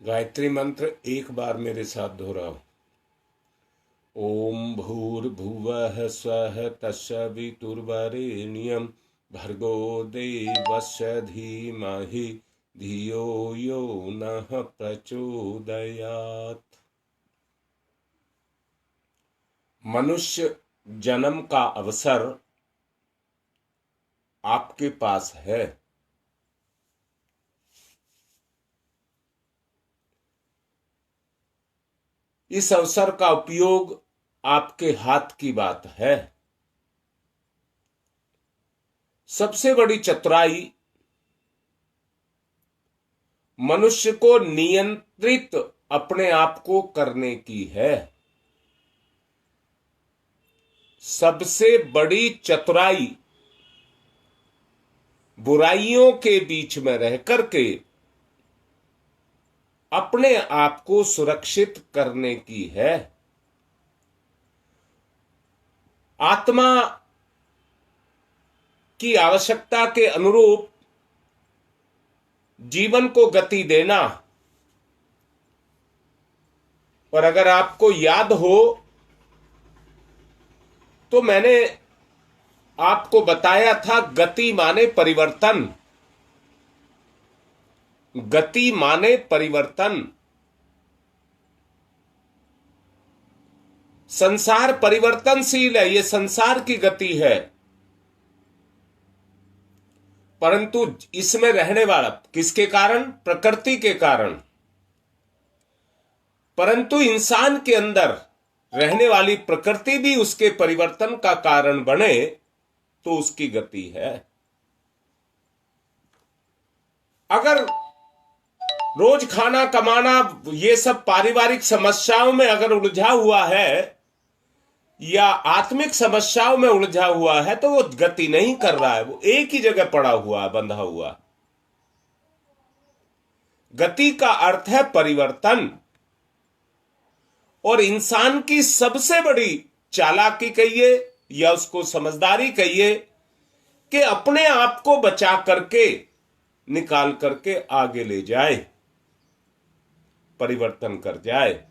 गायत्री मंत्र एक बार मेरे साथ दोहराओ। ओम भूर्भुवः स्वः तत्सवितुर्वरेण्यं भर्गो देवस्य धीमहि धियो यो नः प्रचोदयात्। मनुष्य जन्म का अवसर आपके पास है। इस अवसर का उपयोग आपके हाथ की बात है। सबसे बड़ी चतुराई मनुष्य को नियंत्रित अपने आप को करने की है। सबसे बड़ी चतुराई बुराइयों के बीच में रह करके अपने आप को सुरक्षित करने की है। आत्मा की आवश्यकता के अनुरूप जीवन को गति देना। और अगर आपको याद हो तो मैंने आपको बताया था, गति माने परिवर्तन। गति माने परिवर्तन। संसार परिवर्तनशील है, यह संसार की गति है। परंतु इसमें रहने वाला किसके कारण? प्रकृति के कारण। परंतु इंसान के अंदर रहने वाली प्रकृति भी उसके परिवर्तन का कारण बने तो उसकी गति है। अगर रोज खाना कमाना ये सब पारिवारिक समस्याओं में अगर उलझा हुआ है या आत्मिक समस्याओं में उलझा हुआ है तो वो गति नहीं कर रहा है, वो एक ही जगह पड़ा हुआ है, बंधा हुआ। गति का अर्थ है परिवर्तन। और इंसान की सबसे बड़ी चालाकी कहिए या उसको समझदारी कहिए कि अपने आप को बचा करके निकाल करके आगे ले जाए, परिवर्तन कर जाए।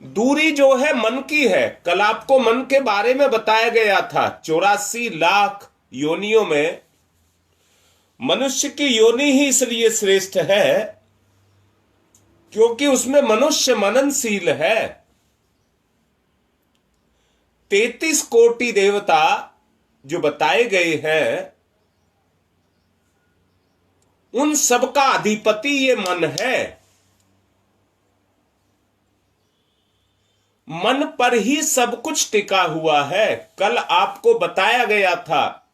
दूरी जो है मन की है। कल आपको मन के बारे में बताया गया था। 84 लाख योनियों में मनुष्य की योनि ही इसलिए श्रेष्ठ है क्योंकि उसमें मनुष्य मननशील है। 33 कोटि देवता जो बताए गए हैं उन सबका अधिपति ये मन है। मन पर ही सब कुछ टिका हुआ है। कल आपको बताया गया था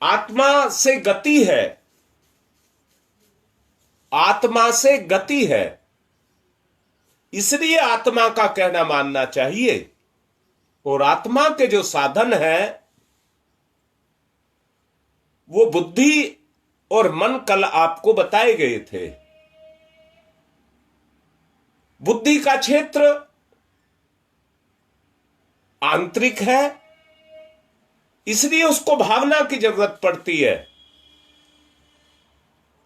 आत्मा से गति है। आत्मा से गति है, इसलिए आत्मा का कहना मानना चाहिए। और आत्मा के जो साधन है वो बुद्धि और मन कल आपको बताए गए थे। बुद्धि का क्षेत्र आंतरिक है, इसलिए उसको भावना की जरूरत पड़ती है।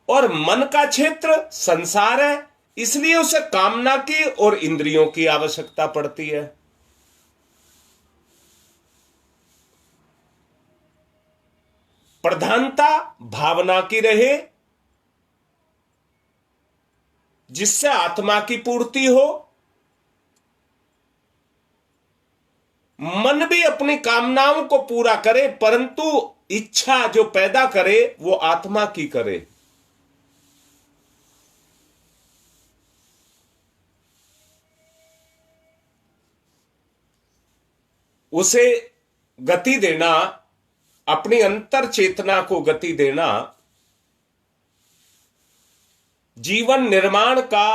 और मन का क्षेत्र संसार है, इसलिए उसे कामना की और इंद्रियों की आवश्यकता पड़ती है। प्रधानता भावना की रहे जिससे आत्मा की पूर्ति हो। मन भी अपनी कामनाओं को पूरा करे, परंतु इच्छा जो पैदा करे वो आत्मा की करे। उसे गति देना, अपनी अंतर चेतना को गति देना जीवन निर्माण का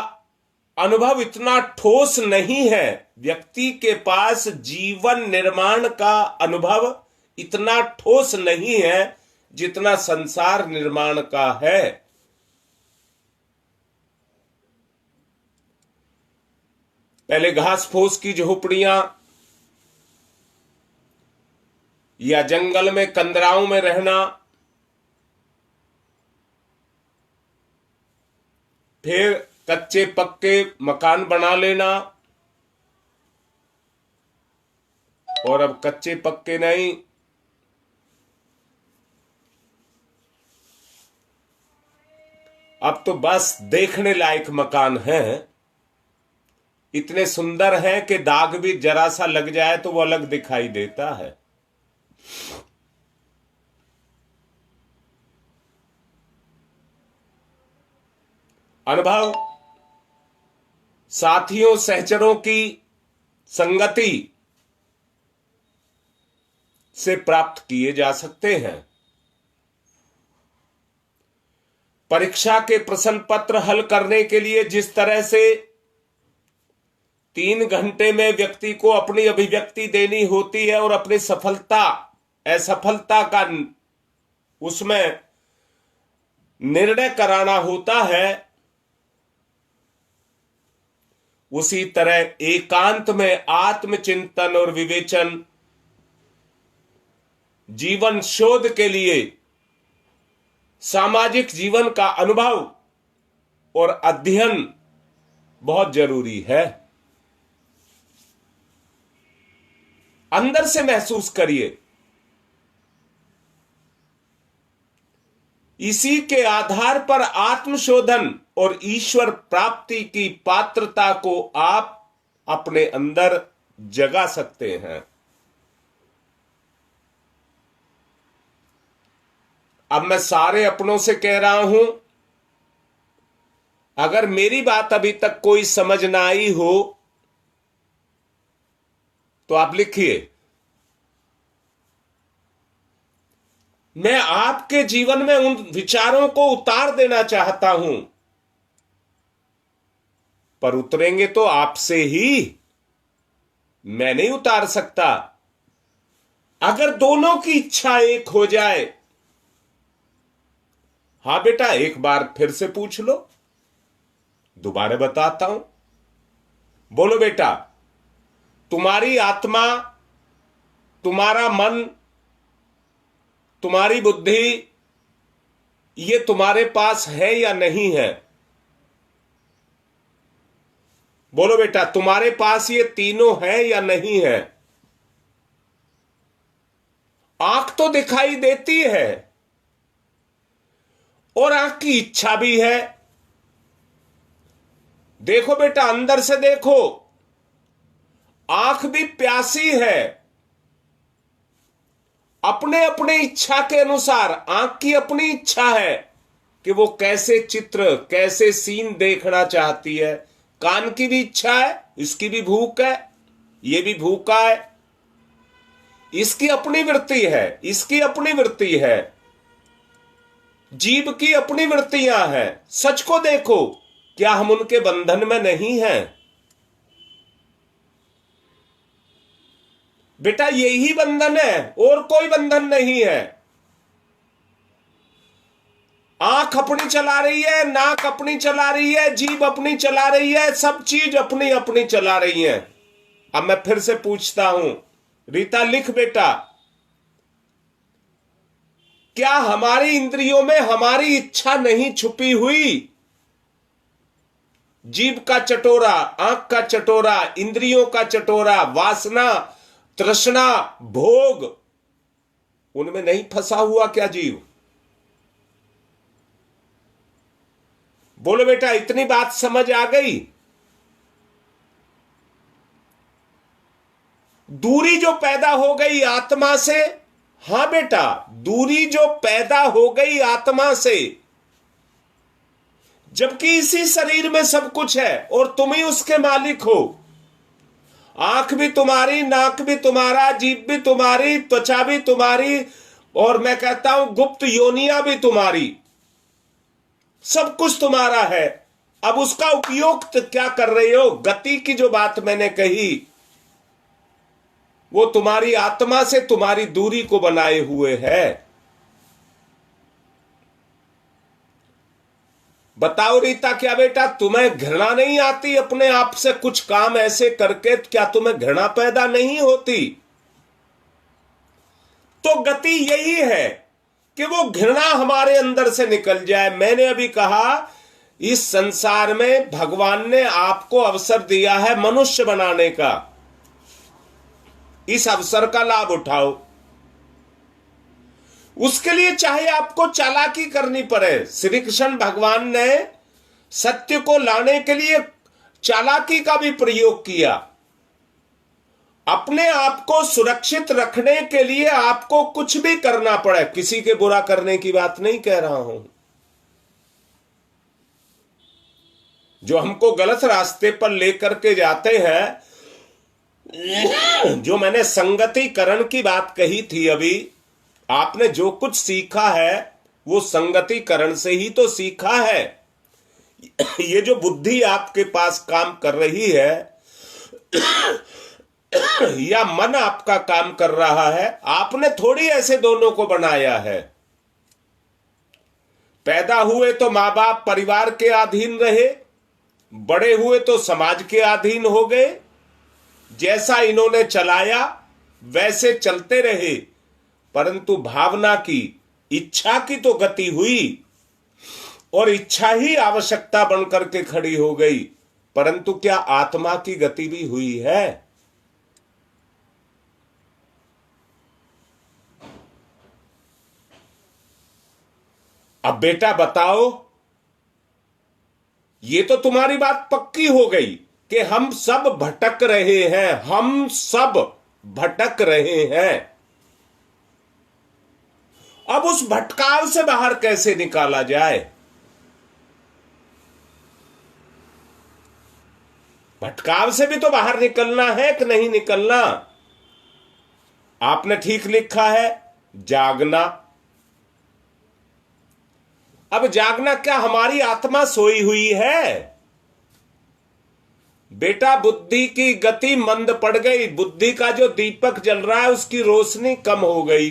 अनुभव इतना ठोस नहीं है। व्यक्ति के पास जीवन निर्माण का अनुभव इतना ठोस नहीं है जितना संसार निर्माण का है। पहले घास फूस की झोपड़ियां या जंगल में कंदराओं में रहना, फिर कच्चे पक्के मकान बना लेना, और अब कच्चे पक्के नहीं, अब तो बस देखने लायक मकान हैं। इतने सुंदर हैं कि दाग भी जरा सा लग जाए तो वो अलग दिखाई देता है। अनुभव साथियों सहचरों की संगति से प्राप्त किए जा सकते हैं। परीक्षा के प्रश्न पत्र हल करने के लिए जिस तरह से 3 घंटे में व्यक्ति को अपनी अभिव्यक्ति देनी होती है और अपनी सफलता असफलता का उसमें निर्णय कराना होता है, उसी तरह एकांत में आत्मचिंतन और विवेचन जीवन शोध के लिए सामाजिक जीवन का अनुभव और अध्ययन बहुत जरूरी है। अंदर से महसूस करिए। इसी के आधार पर आत्मशोधन और ईश्वर प्राप्ति की पात्रता को आप अपने अंदर जगा सकते हैं। अब मैं सारे अपनों से कह रहा हूं, अगर मेरी बात अभी तक कोई समझ ना आई हो तो आप लिखिए। मैं आपके जीवन में उन विचारों को उतार देना चाहता हूं, पर उतरेंगे तो आपसे ही, मैं नहीं उतार सकता। अगर दोनों की इच्छा एक हो जाए, हां बेटा एक बार फिर से पूछ लो, दोबारा बताता हूं। बोलो बेटा, तुम्हारी आत्मा, तुम्हारा मन, तुम्हारी बुद्धि, ये तुम्हारे पास है या नहीं है? बोलो बेटा, तुम्हारे पास ये तीनों है या नहीं है? आंख तो दिखाई देती है और आंख की इच्छा भी है। देखो बेटा, अंदर से देखो, आंख भी प्यासी है। अपने अपने इच्छा के अनुसार आंख की अपनी इच्छा है कि वो कैसे चित्र, कैसे सीन देखना चाहती है। कान की भी इच्छा है, इसकी भी भूख है, ये भी भूखा है, इसकी अपनी वृत्ति है, इसकी अपनी वृत्ति है, जीभ की अपनी वृत्तियां हैं। सच को देखो, क्या हम उनके बंधन में नहीं हैं? बेटा यही बंधन है, और कोई बंधन नहीं है। आंख अपनी चला रही है, नाक अपनी चला रही है, जीभ अपनी चला रही है, सब चीज अपनी अपनी चला रही है। अब मैं फिर से पूछता हूं, रीता लिख बेटा, क्या हमारी इंद्रियों में हमारी इच्छा नहीं छुपी हुई? जीभ का चटोरा, आंख का चटोरा, इंद्रियों का चटोरा, वासना, तृष्णा, भोग, उनमें नहीं फंसा हुआ क्या जीव? बोलो बेटा, इतनी बात समझ आ गई? दूरी जो पैदा हो गई आत्मा से, हां बेटा, दूरी जो पैदा हो गई आत्मा से, जबकि इसी शरीर में सब कुछ है और तुम ही उसके मालिक हो। आंख भी तुम्हारी, नाक भी तुम्हारा, जीभ भी तुम्हारी, त्वचा भी तुम्हारी, और मैं कहता हूं गुप्त योनियां भी तुम्हारी, सब कुछ तुम्हारा है। अब उसका उपयोग क्या कर रहे हो? गति की जो बात मैंने कही, वो तुम्हारी आत्मा से तुम्हारी दूरी को बनाए हुए है। बताओ रीता, क्या बेटा तुम्हें घृणा नहीं आती अपने आप से कुछ काम ऐसे करके? क्या तुम्हें घृणा पैदा नहीं होती? तो गति यही है कि वो घृणा हमारे अंदर से निकल जाए। मैंने अभी कहा इस संसार में भगवान ने आपको अवसर दिया है मनुष्य बनाने का। इस अवसर का लाभ उठाओ। उसके लिए चाहे आपको चालाकी करनी पड़े। श्री कृष्ण भगवान ने सत्य को लाने के लिए चालाकी का भी प्रयोग किया। अपने आप को सुरक्षित रखने के लिए आपको कुछ भी करना पड़े। किसी के बुरा करने की बात नहीं कह रहा हूं। जो हमको गलत रास्ते पर लेकर के जाते हैं, जो मैंने संगतिकरण की बात कही थी अभी, आपने जो कुछ सीखा है वो संगतिकरण से ही तो सीखा है। ये जो बुद्धि आपके पास काम कर रही है या मन आपका काम कर रहा है, आपने थोड़ी ऐसे दोनों को बनाया है। पैदा हुए तो मां बाप परिवार के अधीन रहे, बड़े हुए तो समाज के अधीन हो गए। जैसा इन्होंने चलाया वैसे चलते रहे, परंतु भावना की, इच्छा की तो गति हुई और इच्छा ही आवश्यकता बनकर के खड़ी हो गई। परंतु क्या आत्मा की गति भी हुई है? अब बेटा बताओ, ये तो तुम्हारी बात पक्की हो गई कि हम सब भटक रहे हैं, हम सब भटक रहे हैं। अब उस भटकाव से बाहर कैसे निकाला जाए? भटकाव से भी तो बाहर निकलना है कि नहीं निकलना? आपने ठीक लिखा है, जागना। अब जागना क्या हमारी आत्मा सोई हुई है? बेटा बुद्धि की गति मंद पड़ गई। बुद्धि का जो दीपक जल रहा है उसकी रोशनी कम हो गई।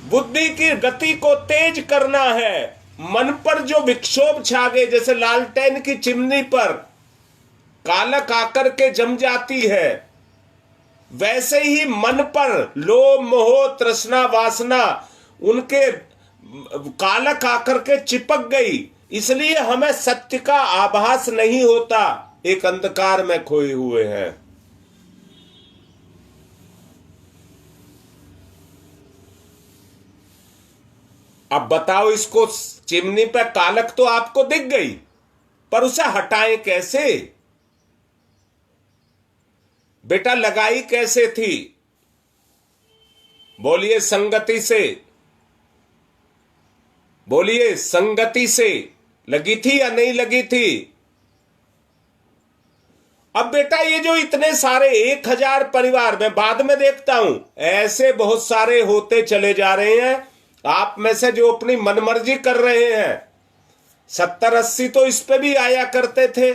बुद्धि की गति को तेज करना है। मन पर जो विक्षोभ छा गए, जैसे लालटेन की चिमनी पर कालक आकर के जम जाती है, वैसे ही मन पर लोभ मोह तृष्णा वासना उनके कालक आकर के चिपक गई। इसलिए हमें सत्य का आभास नहीं होता, एक अंधकार में खोए हुए हैं। अब बताओ, इसको चिमनी पे कालक तो आपको दिख गई, पर उसे हटाएं कैसे? बेटा लगाई कैसे थी? बोलिए संगति से, बोलिए संगति से लगी थी या नहीं लगी थी? अब बेटा ये जो इतने सारे 1000 परिवार में बाद में देखता हूं, ऐसे बहुत सारे होते चले जा रहे हैं। आप में से जो अपनी मनमर्जी कर रहे हैं, 70-80 तो इस पे भी आया करते थे,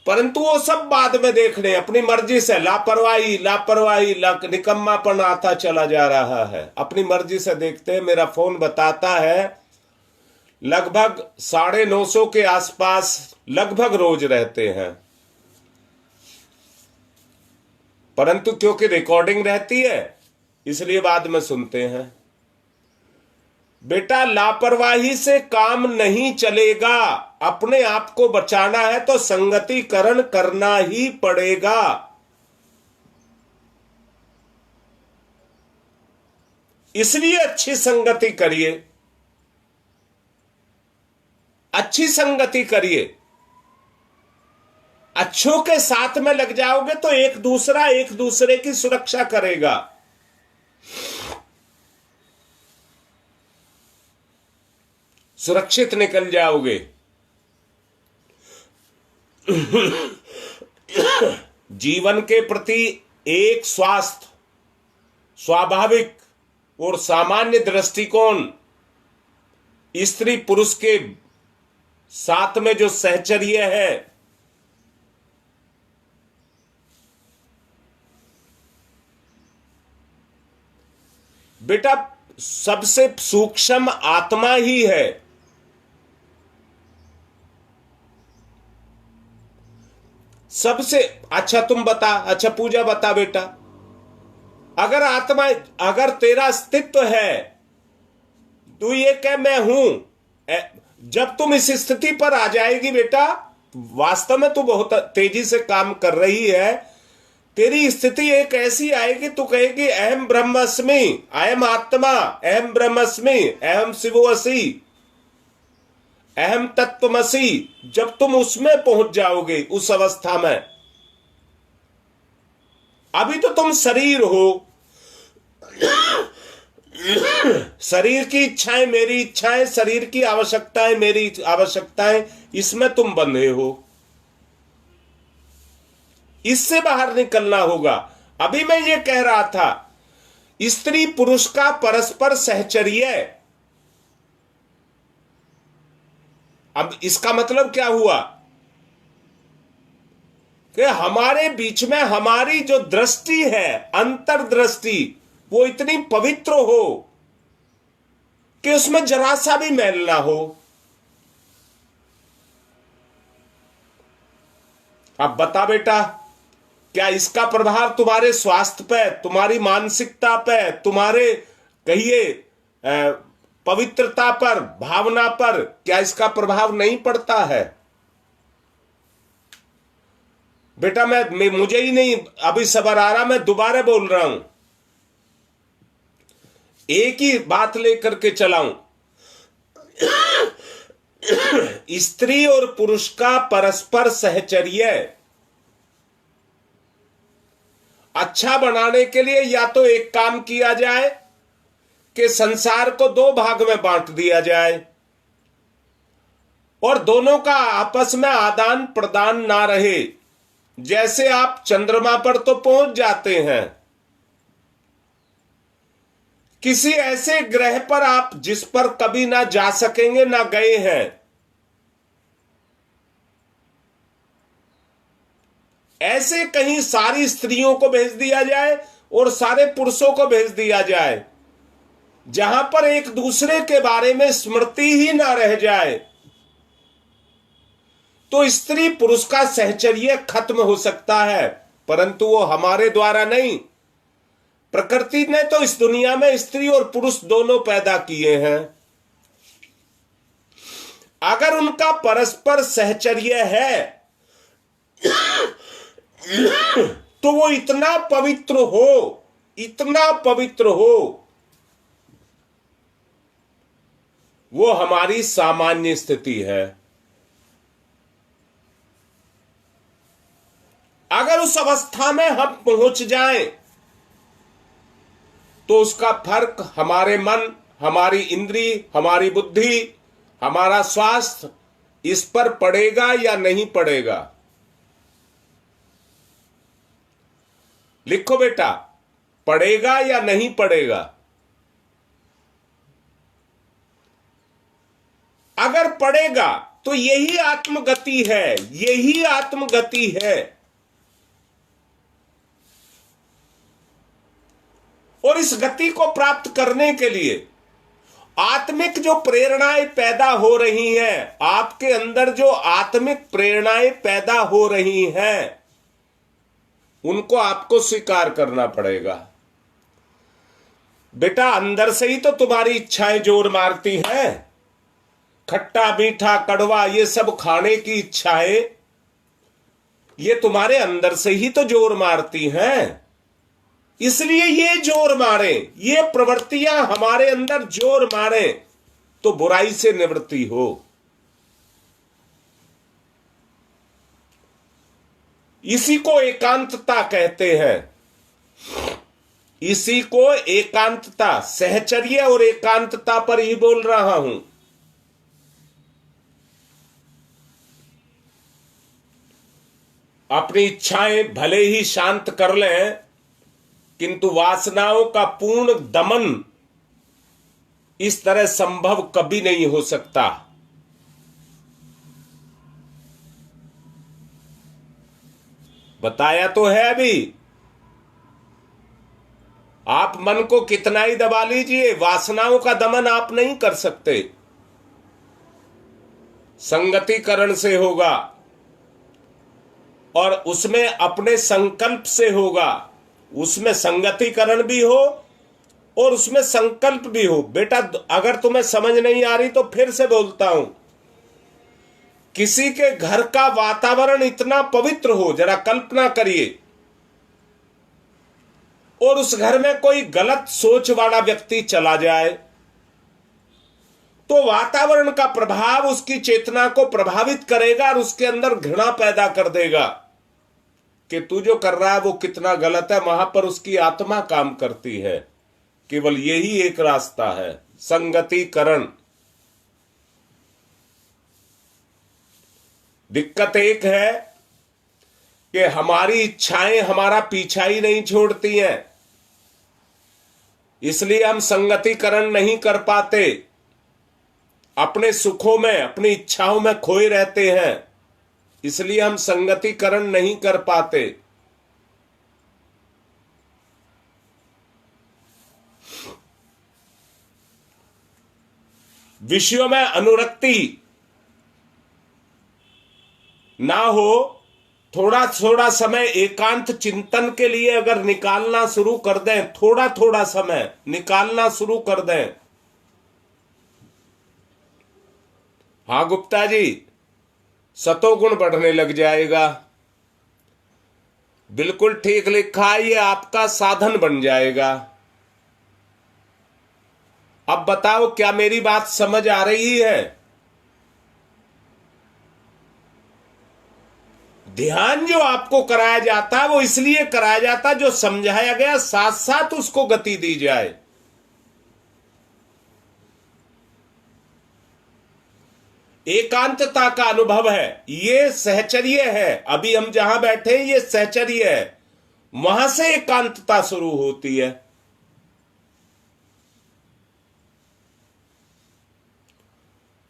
परंतु वो सब बाद में देख रहे हैं। अपनी मर्जी से लापरवाही लापरवाही निकम्मापन आता चला जा रहा है। अपनी मर्जी से देखते हैं। मेरा फोन बताता है लगभग 950 के आसपास लगभग रोज रहते हैं, परंतु क्योंकि रिकॉर्डिंग रहती है इसलिए बाद में सुनते हैं। बेटा लापरवाही से काम नहीं चलेगा। अपने आप को बचाना है तो संगतिकरण करना ही पड़ेगा। इसलिए अच्छी संगति करिए, अच्छी संगति करिए। अच्छों के साथ में लग जाओगे तो एक दूसरे की सुरक्षा करेगा। सुरक्षित निकल जाओगे। जीवन के प्रति एक स्वास्थ्य, स्वाभाविक और सामान्य दृष्टिकोण, स्त्री पुरुष के साथ में जो सहचर्य है, बेटा सबसे सूक्ष्म आत्मा ही है। सबसे अच्छा तुम बता, अच्छा पूजा बता बेटा, अगर आत्मा, अगर तेरा अस्तित्व है तू ये कह मैं हूं। जब तुम इस स्थिति पर आ जाएगी बेटा, वास्तव में तू बहुत तेजी से काम कर रही है, तेरी स्थिति एक ऐसी आएगी, तू कहेगी अहम ब्रह्मस्मि, अहम आत्मा, अहम ब्रह्मस्मि, अहम शिवोऽसि, अहम तत्वमसि। जब तुम उसमें पहुंच जाओगे, उस अवस्था में, अभी तो तुम शरीर हो, शरीर की इच्छाएं मेरी इच्छाएं, शरीर की आवश्यकताएं मेरी आवश्यकताएं, इसमें तुम बंधे हो। इससे बाहर निकलना होगा। अभी मैं ये कह रहा था, स्त्री पुरुष का परस्पर सहचर्य। अब इसका मतलब क्या हुआ कि हमारे बीच में हमारी जो दृष्टि है, अंतर्दृष्टि, वो इतनी पवित्र हो कि उसमें जरा सा भी मैल ना हो। अब बता बेटा, क्या इसका प्रभाव तुम्हारे स्वास्थ्य पे, तुम्हारी मानसिकता पे, तुम्हारे कहिए पवित्रता पर, भावना पर, क्या इसका प्रभाव नहीं पड़ता है? बेटा मुझे ही नहीं अभी सबर आ रहा, मैं दोबारा बोल रहा हूं, एक ही बात लेकर के चलाऊं। स्त्री और पुरुष का परस्पर सहचर्य अच्छा बनाने के लिए या तो एक काम किया जाए कि संसार को दो भाग में बांट दिया जाए और दोनों का आपस में आदान प्रदान ना रहे। जैसे आप चंद्रमा पर तो पहुंच जाते हैं, किसी ऐसे ग्रह पर आप जिस पर कभी ना जा सकेंगे, ना गए हैं, ऐसे कहीं सारी स्त्रियों को भेज दिया जाए और सारे पुरुषों को भेज दिया जाए, जहां पर एक दूसरे के बारे में स्मृति ही ना रह जाए, तो स्त्री पुरुष का सहचर्य खत्म हो सकता है। परंतु वो हमारे द्वारा नहीं, प्रकृति ने तो इस दुनिया में स्त्री और पुरुष दोनों पैदा किए हैं। अगर उनका परस्पर सहचर्य है तो वो इतना पवित्र हो, इतना पवित्र हो, वो हमारी सामान्य स्थिति है। अगर उस अवस्था में हम पहुंच जाएं तो उसका फर्क हमारे मन, हमारी इंद्री, हमारी बुद्धि, हमारा स्वास्थ्य, इस पर पड़ेगा या नहीं पड़ेगा। लिखो बेटा, पड़ेगा या नहीं पड़ेगा। अगर पड़ेगा तो यही आत्मगति है, यही आत्मगति है। और इस गति को प्राप्त करने के लिए आत्मिक जो प्रेरणाएं पैदा हो रही हैं, आपके अंदर जो आत्मिक प्रेरणाएं पैदा हो रही हैं, उनको आपको स्वीकार करना पड़ेगा। बेटा, अंदर से ही तो तुम्हारी इच्छाएं जोर मारती हैं। खट्टा मीठा कड़वा ये सब खाने की इच्छाएं, ये तुम्हारे अंदर से ही तो जोर मारती हैं। इसलिए ये जोर मारे, ये प्रवृत्तियां हमारे अंदर जोर मारे तो बुराई से निवृत्ति हो। इसी को एकांतता कहते हैं। इसी को एकांतता, सहचर्य और एकांतता पर ही बोल रहा हूं। अपनी इच्छाएं भले ही शांत कर लें, किंतु वासनाओं का पूर्ण दमन इस तरह संभव कभी नहीं हो सकता। बताया तो है अभी। आप मन को कितना ही दबा लीजिए, वासनाओं का दमन आप नहीं कर सकते। संगतिकरण से होगा और उसमें अपने संकल्प से होगा। उसमें संगतिकरण भी हो और उसमें संकल्प भी हो। बेटा अगर तुम्हें समझ नहीं आ रही तो फिर से बोलता हूं, किसी के घर का वातावरण इतना पवित्र हो, जरा कल्पना करिए, और उस घर में कोई गलत सोच वाला व्यक्ति चला जाए, तो वातावरण का प्रभाव उसकी चेतना को प्रभावित करेगा और उसके अंदर घृणा पैदा कर देगा कि तू जो कर रहा है वो कितना गलत है। वहां पर उसकी आत्मा काम करती है। केवल यही एक रास्ता है, संगतिकरण। दिक्कत एक है कि हमारी इच्छाएं हमारा पीछा ही नहीं छोड़ती हैं, इसलिए हम संगतिकरण नहीं कर पाते, अपने सुखों में अपनी इच्छाओं में खोए रहते हैं, इसलिए हम संगतिकरण नहीं कर पाते। विषयों में अनुरक्ति ना हो, थोड़ा थोड़ा समय एकांत चिंतन के लिए अगर निकालना शुरू कर दें, थोड़ा थोड़ा समय निकालना शुरू कर दें। हाँ गुप्ता जी, सतोगुण बढ़ने लग जाएगा। बिल्कुल ठीक लिखा, ये आपका साधन बन जाएगा। अब बताओ क्या मेरी बात समझ आ रही है? ध्यान जो आपको कराया जाता है वो इसलिए कराया जाता है, जो समझाया गया साथ साथ उसको गति दी जाए। एकांतता का अनुभव है, ये सहचर्य है। अभी हम जहां बैठे हैं ये सहचर्य है, वहां से एकांतता शुरू होती है।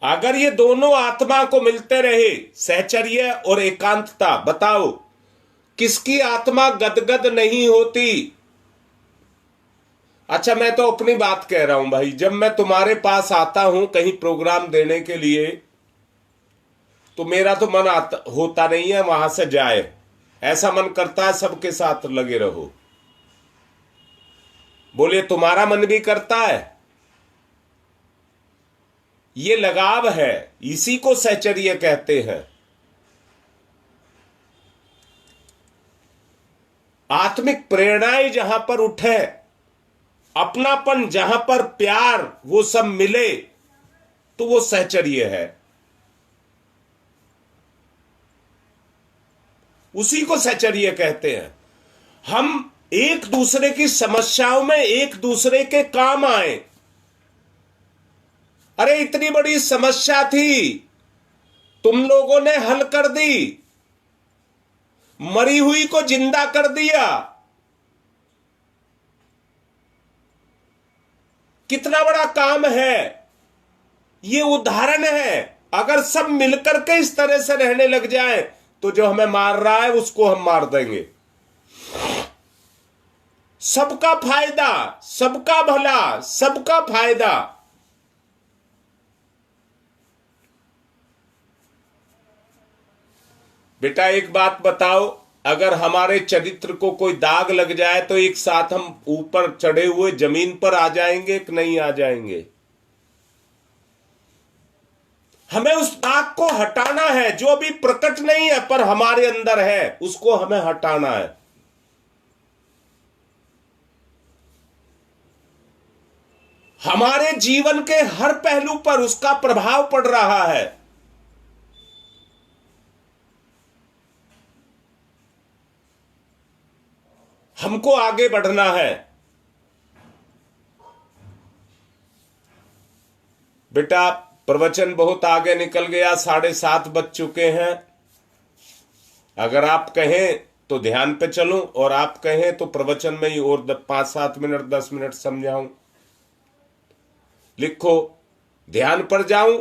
अगर ये दोनों आत्मा को मिलते रहे, सहचर्य और एकांतता, बताओ किसकी आत्मा गदगद नहीं होती? अच्छा मैं तो अपनी बात कह रहा हूं भाई, जब मैं तुम्हारे पास आता हूं कहीं प्रोग्राम देने के लिए, तो मेरा तो मन होता नहीं है वहां से जाए, ऐसा मन करता है सबके साथ लगे रहो। बोलिए तुम्हारा मन भी करता है? ये लगाव है, इसी को सहचर्य कहते हैं। आत्मिक प्रेरणाएं जहां पर उठे, अपनापन जहां पर प्यार वो सब मिले, तो वो सहचर्य है। उसी को सहचर्य कहते हैं। हम एक दूसरे की समस्याओं में एक दूसरे के काम आए। अरे इतनी बड़ी समस्या थी, तुम लोगों ने हल कर दी, मरी हुई को जिंदा कर दिया। कितना बड़ा काम है, ये उदाहरण है। अगर सब मिलकर के इस तरह से रहने लग जाएं, तो जो हमें मार रहा है उसको हम मार देंगे। सबका फायदा, सबका भला, सबका फायदा। बेटा एक बात बताओ, अगर हमारे चरित्र को कोई दाग लग जाए तो एक साथ हम ऊपर चढ़े हुए जमीन पर आ जाएंगे कि नहीं आ जाएंगे? हमें उस दाग को हटाना है, जो भी प्रकट नहीं है पर हमारे अंदर है, उसको हमें हटाना है। हमारे जीवन के हर पहलू पर उसका प्रभाव पड़ रहा है। हमको आगे बढ़ना है। बेटा प्रवचन बहुत आगे निकल गया, 7:30 बज चुके हैं। अगर आप कहें तो ध्यान पे चलूं, और आप कहें तो प्रवचन में ही और 5-7 मिनट 10 मिनट समझाऊं। लिखो, ध्यान पर जाऊं?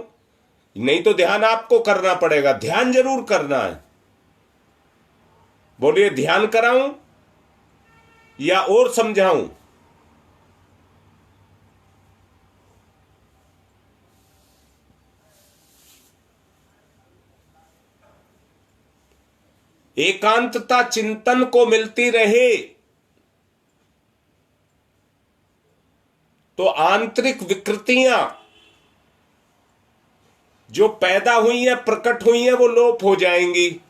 नहीं तो ध्यान आपको करना पड़ेगा, ध्यान जरूर करना है। बोलिए ध्यान कराऊं या और समझाऊं? एकांतता चिंतन को मिलती रहे, तो आंतरिक विकृतियां जो पैदा हुई है, प्रकट हुई है, वो लोप हो जाएंगी।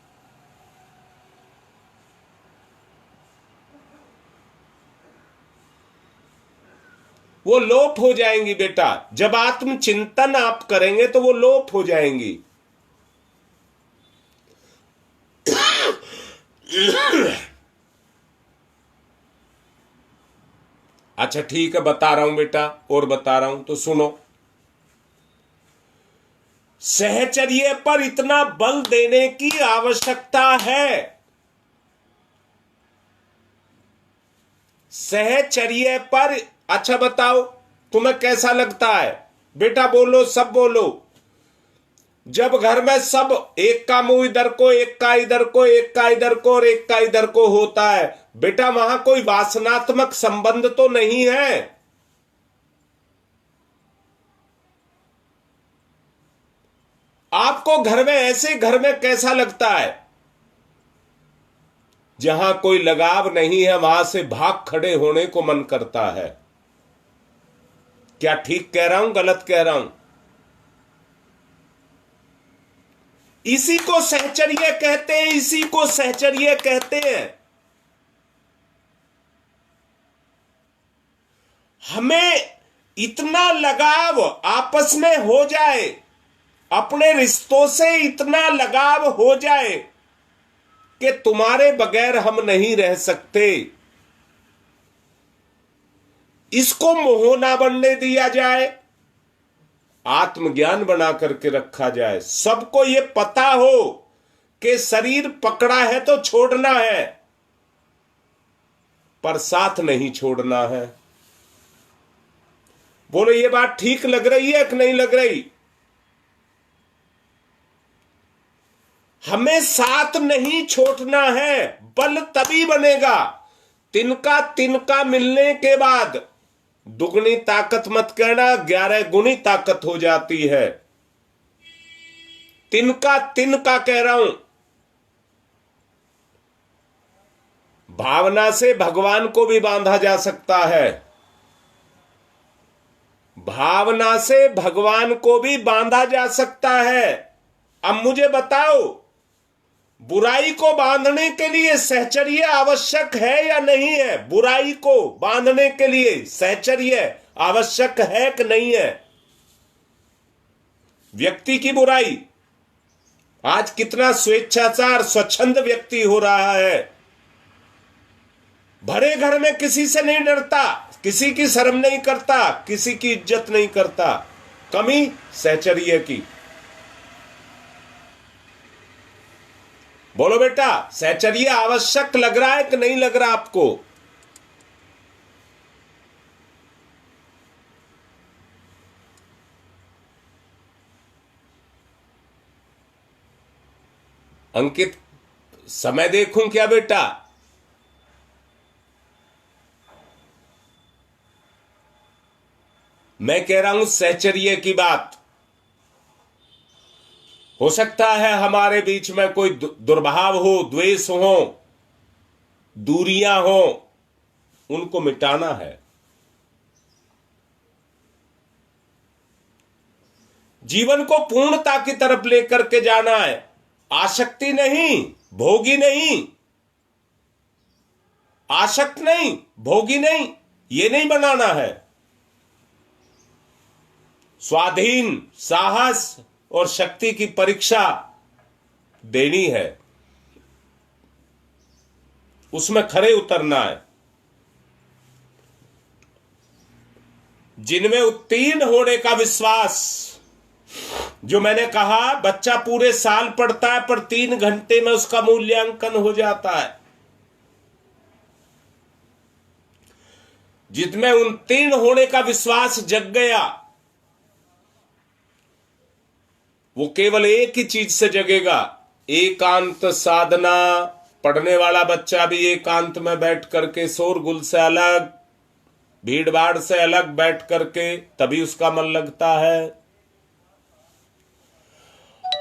वो लोप हो जाएंगी बेटा। जब आत्मचिंतन आप करेंगे तो वो लोप हो जाएंगी। अच्छा ठीक है, बता रहा हूं बेटा, और बता रहा हूं तो सुनो। सहचर्य पर इतना बल देने की आवश्यकता है। सहचर्य पर। अच्छा बताओ तुम्हें कैसा लगता है बेटा? बोलो, सब बोलो। जब घर में सब एक का मुंह इधर को, एक का इधर को, एक का इधर को और एक का इधर को होता है बेटा, वहां कोई वासनात्मक संबंध तो नहीं है। आपको घर में, ऐसे घर में कैसा लगता है? जहां कोई लगाव नहीं है वहां से भाग खड़े होने को मन करता है। क्या ठीक कह रहा हूं, गलत कह रहा हूं? इसी को सहचर्य कहते हैं, इसी को सहचर्य कहते हैं। हमें इतना लगाव आपस में हो जाए, अपने रिश्तों से इतना लगाव हो जाए कि तुम्हारे बगैर हम नहीं रह सकते। इसको मोह ना बनने दिया जाए, आत्मज्ञान बना करके रखा जाए। सबको ये पता हो कि शरीर पकड़ा है तो छोड़ना है, पर साथ नहीं छोड़ना है। बोलो, ये बात ठीक लग रही है कि नहीं लग रही? हमें साथ नहीं छोड़ना है। बल तभी बनेगा, तिनका तिनका मिलने के बाद दुगनी ताकत मत कहना, 11 गुनी ताकत हो जाती है। तिनका तिनका कह रहा हूं। भावना से भगवान को भी बांधा जा सकता है, भावना से भगवान को भी बांधा जा सकता है। अब मुझे बताओ, बुराई को बांधने के लिए सहचर्य आवश्यक है या नहीं है? बुराई को बांधने के लिए सहचर्य आवश्यक है कि नहीं है? व्यक्ति की बुराई, आज कितना स्वेच्छाचार स्वच्छंद व्यक्ति हो रहा है। भरे घर में किसी से नहीं डरता, किसी की शर्म नहीं करता, किसी की इज्जत नहीं करता। कमी सहचर्य की। बोलो बेटा, सहचर्य आवश्यक लग रहा है कि नहीं लग रहा आपको? अंकित, समय देखूं क्या बेटा? मैं कह रहा हूं सहचर्य की बात। हो सकता है हमारे बीच में कोई दुर्भाव हो, द्वेष हो, दूरियां हो, उनको मिटाना है। जीवन को पूर्णता की तरफ लेकर के जाना है। आसक्ति नहीं, भोगी नहीं। आसक्त नहीं, भोगी नहीं, ये नहीं बनाना है। स्वाधीन, साहस और शक्ति की परीक्षा देनी है, उसमें खरे उतरना है। जिनमें उत्तीर्ण होने का विश्वास, जो मैंने कहा, बच्चा पूरे साल पढ़ता है पर 3 घंटे में उसका मूल्यांकन हो जाता है। जिनमें उत्तीर्ण होने का विश्वास जग गया, वो केवल एक ही चीज से जगेगा, एकांत साधना। पढ़ने वाला बच्चा भी एकांत में बैठ करके, शोरगुल से अलग, भीड़ भाड़ से अलग बैठ करके, तभी उसका मन लगता है।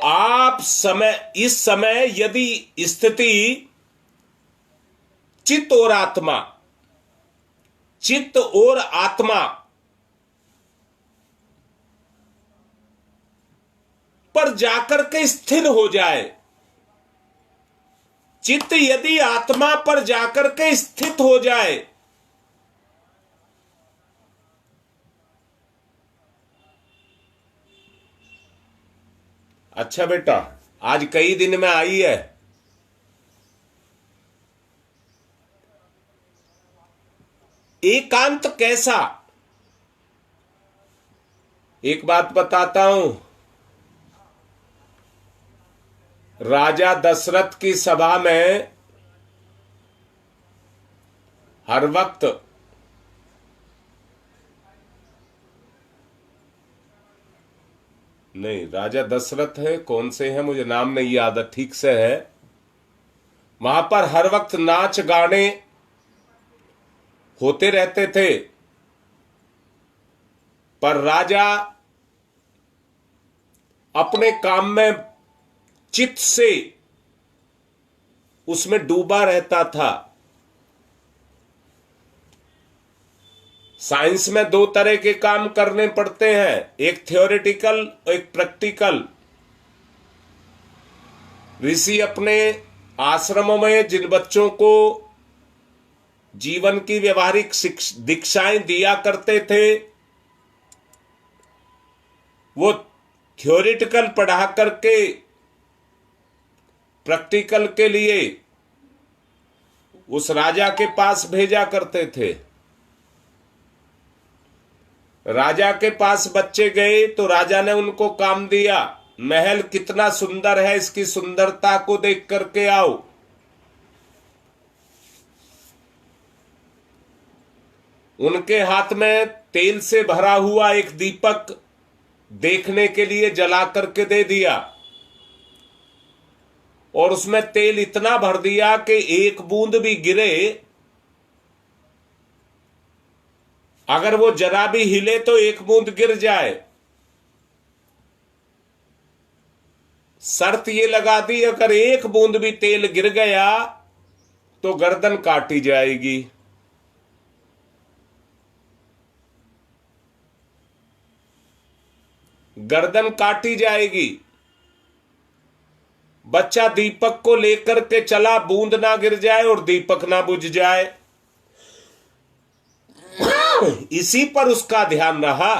आप समय, इस समय यदि स्थिति चित्त और आत्मा पर जाकर के स्थिर हो जाए, चित्त यदि आत्मा पर जाकर के स्थित हो जाए, अच्छा बेटा आज कई दिन में आई है, एकांत कैसा? एक बात बताता हूं, राजा दशरथ की सभा में हर वक्त नहीं, राजा दशरथ है, कौन से हैं मुझे नाम नहीं याद है ठीक से है, वहां पर हर वक्त नाच गाने होते रहते थे, पर राजा अपने काम में चित्त से उसमें डूबा रहता था। साइंस में दो तरह के काम करने पड़ते हैं, एक थ्योरेटिकल एक प्रैक्टिकल। ऋषि अपने आश्रमों में जिन बच्चों को जीवन की व्यवहारिक दीक्षाएं दिया करते थे, वो थ्योरेटिकल पढ़ा करके प्रैक्टिकल के लिए उस राजा के पास भेजा करते थे। राजा के पास बच्चे गए तो राजा ने उनको काम दिया, महल कितना सुंदर है, इसकी सुंदरता को देख करके आओ। उनके हाथ में तेल से भरा हुआ एक दीपक देखने के लिए जला करके दे दिया, और उसमें तेल इतना भर दिया कि एक बूंद भी गिरे, अगर वो जरा भी हिले तो एक बूंद गिर जाए। शर्त ये लगा दी, अगर एक बूंद भी तेल गिर गया तो गर्दन काटी जाएगी। गर्दन काटी जाएगी। बच्चा दीपक को लेकर के चला, बूंद ना गिर जाए और दीपक ना बुझ जाए, इसी पर उसका ध्यान रहा।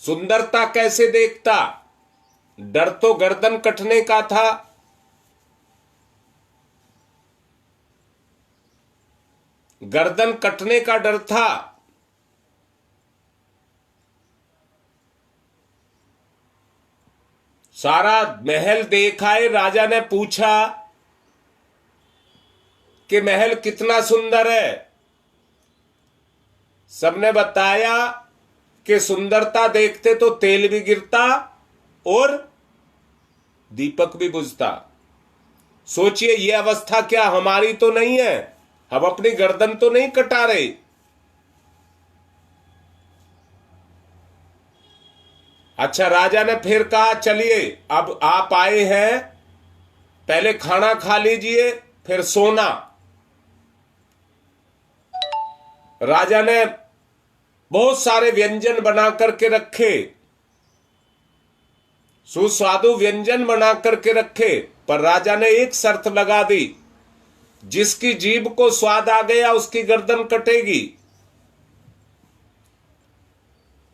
सुंदरता कैसे देखता? डर तो गर्दन कटने का था। गर्दन कटने का डर था। सारा महल देखा है। राजा ने पूछा कि महल कितना सुंदर है। सबने बताया कि सुंदरता देखते तो तेल भी गिरता और दीपक भी बुझता। सोचिए ये अवस्था क्या हमारी तो नहीं है, हम अपनी गर्दन तो नहीं कटा रहे। अच्छा, राजा ने फिर कहा चलिए अब आप आए हैं, पहले खाना खा लीजिए फिर सोना। राजा ने बहुत सारे व्यंजन बना करके रखे, सुस्वादु व्यंजन बना करके रखे, पर राजा ने एक शर्त लगा दी, जिसकी जीभ को स्वाद आ गया उसकी गर्दन कटेगी।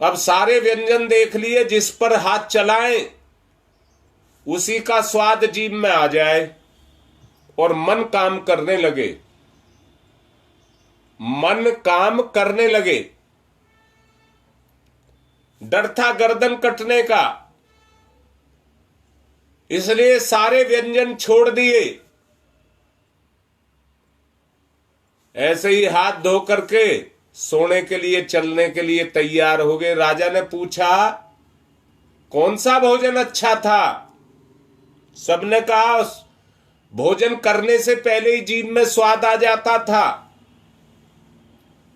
अब सारे व्यंजन देख लिए, जिस पर हाथ चलाएं उसी का स्वाद जीभ में आ जाए, और मन काम करने लगे। मन काम करने लगे। डर था गर्दन कटने का, इसलिए सारे व्यंजन छोड़ दिए। ऐसे ही हाथ धो करके सोने के लिए चलने के लिए तैयार हो गए। राजा ने पूछा कौन सा भोजन अच्छा था? सबने कहा भोजन करने से पहले ही जीभ में स्वाद आ जाता था।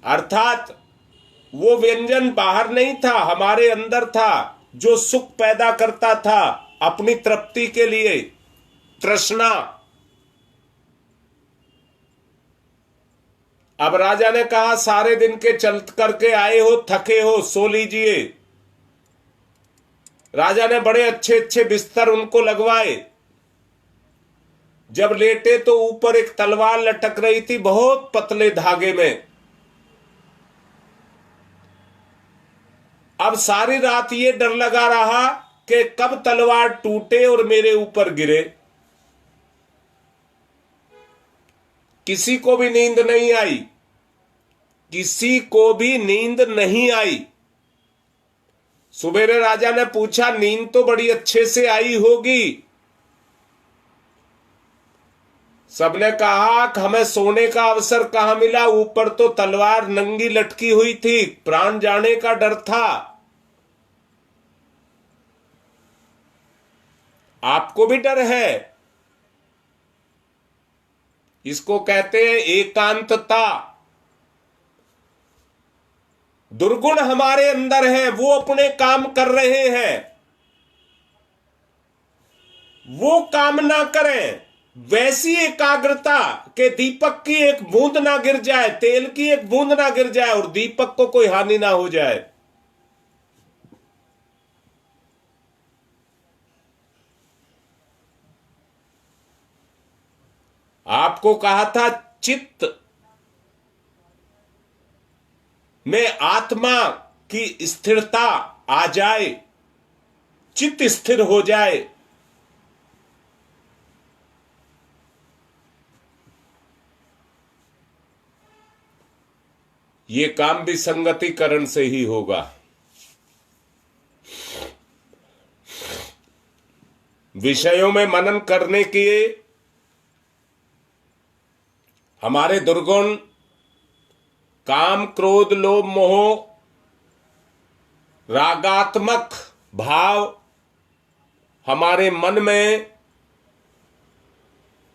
अर्थात वो व्यंजन बाहर नहीं था, हमारे अंदर था, जो सुख पैदा करता था अपनी तृप्ति के लिए, तृष्णा। अब राजा ने कहा सारे दिन के चल करके आए हो, थके हो, सो लीजिए। राजा ने बड़े अच्छे अच्छे बिस्तर उनको लगवाए। जब लेटे तो ऊपर एक तलवार लटक रही थी बहुत पतले धागे में। अब सारी रात ये डर लगा रहा कि कब तलवार टूटे और मेरे ऊपर गिरे। किसी को भी नींद नहीं आई, किसी को भी नींद नहीं आई। सुबेरे राजा ने पूछा, नींद तो बड़ी अच्छे से आई होगी। सबने कहा कि हमें सोने का अवसर कहां मिला, ऊपर तो तलवार नंगी लटकी हुई थी, प्राण जाने का डर था। आपको भी डर है, इसको कहते हैं एकांतता। दुर्गुण हमारे अंदर है, वो अपने काम कर रहे हैं, वो काम ना करें। वैसी एकाग्रता के दीपक की एक बूंद ना गिर जाए, तेल की एक बूंद ना गिर जाए और दीपक को कोई हानि ना हो जाए। आपको कहा था चित्त में आत्मा की स्थिरता आ जाए, चित्त स्थिर हो जाए। ये काम भी संगतिकरण से ही होगा। विषयों में मनन करने के हमारे दुर्गुण काम, क्रोध, लोभ, मोह, रागात्मक भाव हमारे मन में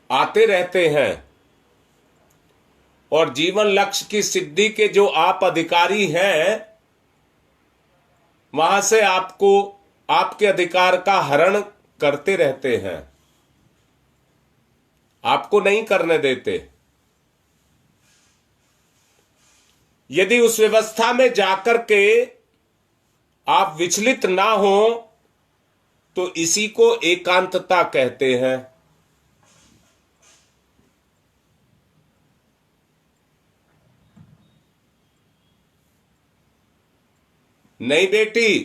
आते रहते हैं और जीवन लक्ष्य की सिद्धि के जो आप अधिकारी हैं, वहां से आपको आपके अधिकार का हरण करते रहते हैं, आपको नहीं करने देते। यदि उस व्यवस्था में जाकर के आप विचलित ना हो तो इसी को एकांतता कहते हैं। नहीं बेटी,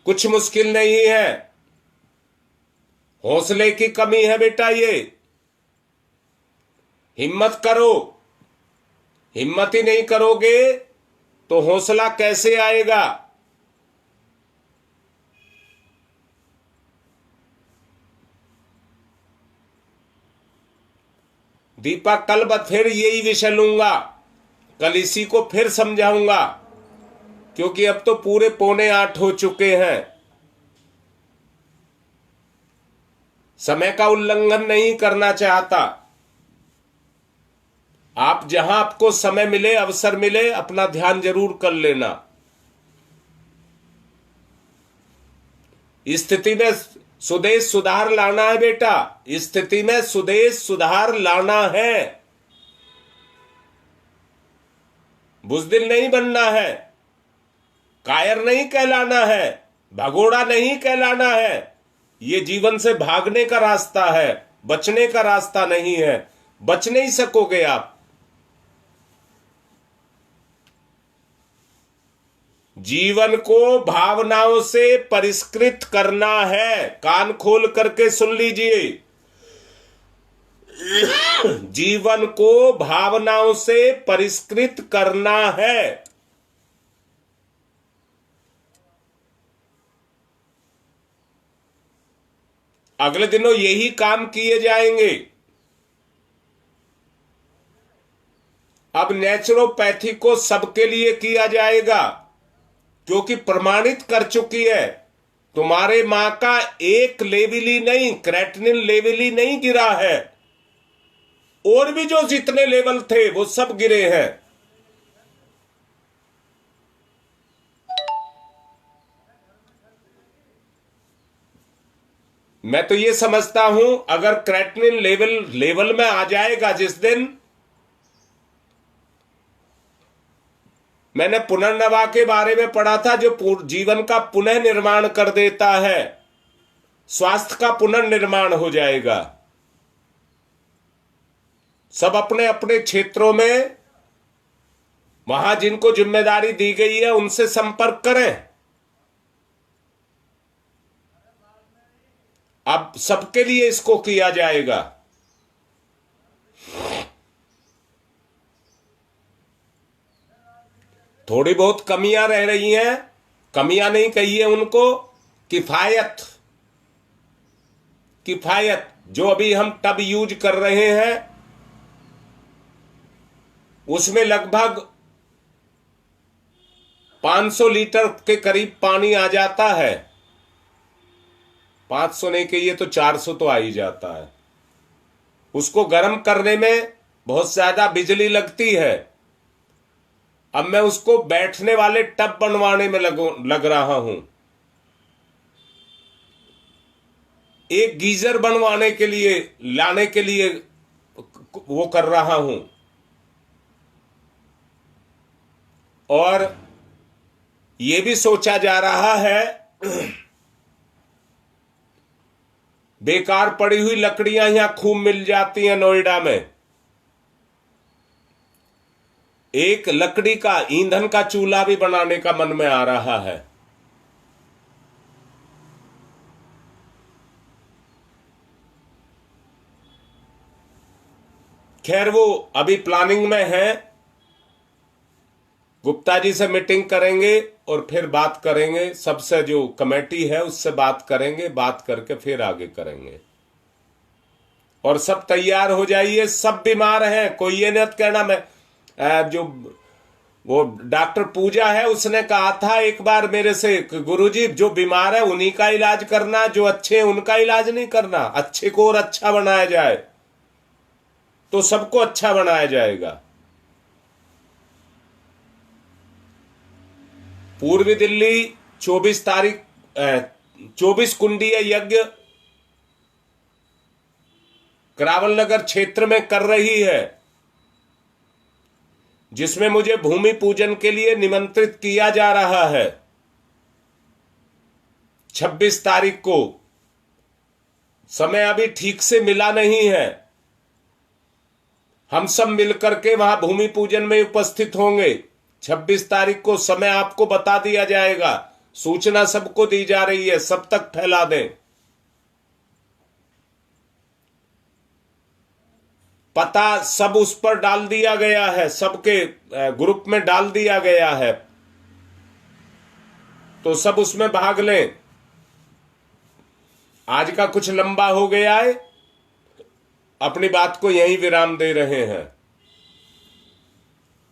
कुछ मुश्किल नहीं है, हौसले की कमी है बेटा। ये हिम्मत करो, हिम्मत ही नहीं करोगे तो हौसला कैसे आएगा। दीपक, कल फिर यही विषय लूंगा, कल इसी को फिर समझाऊंगा, क्योंकि अब तो पूरे 7:45 हो चुके हैं। समय का उल्लंघन नहीं करना चाहता। आप जहां आपको समय मिले, अवसर मिले, अपना ध्यान जरूर कर लेना। स्थिति में सुदेश सुधार लाना है बेटा, स्थिति में सुदेश सुधार लाना है, बुज़दिल नहीं बनना है, कायर नहीं कहलाना है, भगोड़ा नहीं कहलाना है। ये जीवन से भागने का रास्ता है, बचने का रास्ता नहीं है। बच नहीं सकोगे आप। जीवन को भावनाओं से परिष्कृत करना है। कान खोल करके सुन लीजिए, जीवन को भावनाओं से परिष्कृत करना है। अगले दिनों यही काम किए जाएंगे। अब नेचुरोपैथी को सबके लिए किया जाएगा, क्योंकि प्रमाणित कर चुकी है। तुम्हारे मां का एक लेवल ही नहीं, क्रेटिनिन लेवल ही नहीं गिरा है, और भी जो जितने लेवल थे वो सब गिरे हैं। मैं तो ये समझता हूं, अगर क्रेटिनिन लेवल में आ जाएगा जिस दिन, मैंने पुनर्नवा के बारे में पढ़ा था, जो जीवन का पुनः निर्माण कर देता है, स्वास्थ्य का पुनर्निर्माण हो जाएगा। सब अपने अपने क्षेत्रों में वहां जिनको जिम्मेदारी दी गई है उनसे संपर्क करें। अब सबके लिए इसको किया जाएगा। थोड़ी बहुत कमियां रह रही हैं, कमियां नहीं कही है उनको, किफायत जो अभी हम टब यूज कर रहे हैं उसमें लगभग 500 लीटर के करीब पानी आ जाता है। 500 नहीं कहिए तो 400 तो आ ही जाता है। उसको गर्म करने में बहुत ज्यादा बिजली लगती है। अब मैं उसको बैठने वाले टब बनवाने में लग रहा हूं, एक गीजर बनवाने के लिए लाने के लिए वो कर रहा हूं, और ये भी सोचा जा रहा है बेकार पड़ी हुई लकड़ियां यहां खूब मिल जाती हैं नोएडा में, एक लकड़ी का ईंधन का चूल्हा भी बनाने का मन में आ रहा है। खैर वो अभी प्लानिंग में है। गुप्ता जी से मीटिंग करेंगे और फिर बात करेंगे, सबसे जो कमेटी है उससे बात करेंगे, बात करके फिर आगे करेंगे। और सब तैयार हो जाइए। सब बीमार हैं, कोई ये नहीं कहना। मैं जो वो डॉक्टर पूजा है उसने कहा था एक बार मेरे से, गुरुजी जो बीमार है उन्हीं का इलाज करना, जो अच्छे हैं उनका इलाज नहीं करना। अच्छे को और अच्छा बनाया जाए तो सबको अच्छा बनाया जाएगा। पूर्वी दिल्ली 24 कुंडीय यज्ञ करावल नगर क्षेत्र में कर रही है, जिसमें मुझे भूमि पूजन के लिए निमंत्रित किया जा रहा है 26 तारीख को। समय अभी ठीक से मिला नहीं है। हम सब मिलकर के वहां भूमि पूजन में उपस्थित होंगे। 26 तारीख को समय आपको बता दिया जाएगा, सूचना सबको दी जा रही है, सब तक फैला दें। पता सब उस पर डाल दिया गया है, सबके ग्रुप में डाल दिया गया है, तो सब उसमें भाग लें। आज का कुछ लंबा हो गया है, अपनी बात को यहीं विराम दे रहे हैं।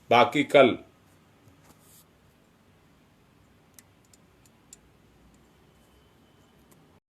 बाकी कल